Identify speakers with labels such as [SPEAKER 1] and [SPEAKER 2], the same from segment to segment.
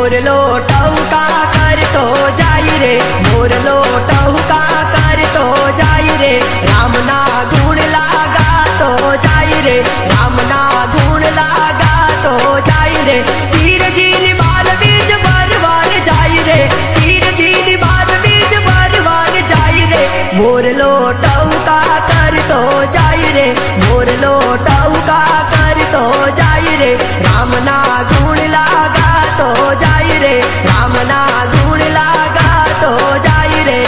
[SPEAKER 1] मोरलो टहुका करतो जाई रे, मोरलो टहुका करतो जाई रे, रामना गुण लागा तो जाई रे, रामना गुण लागा तो जाई रे। पीर जी नी बाल बीज बरवान जाई रे, पीर जी नी बाल बीज बरवान जाई रे। मोरलो टहुका करतो जाई रे, मोरलो टहुका करतो जाई रे, रामना गुण लागा तो जाई रे, रामना गुण लागा तो जाई रे।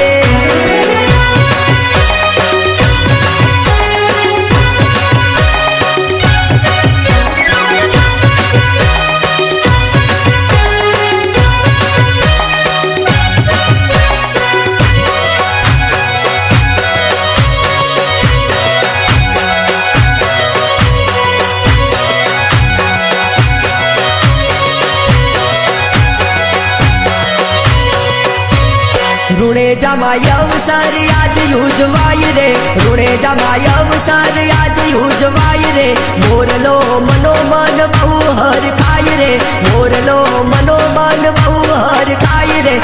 [SPEAKER 1] ऋणे जमायव सर आज युजवाई रे, ऋणे जमायव सर आज युजवाई रे। मोरलो मनोमन बहु हर खाई रे, मोरलो मनोमन बहु हर खाई रे।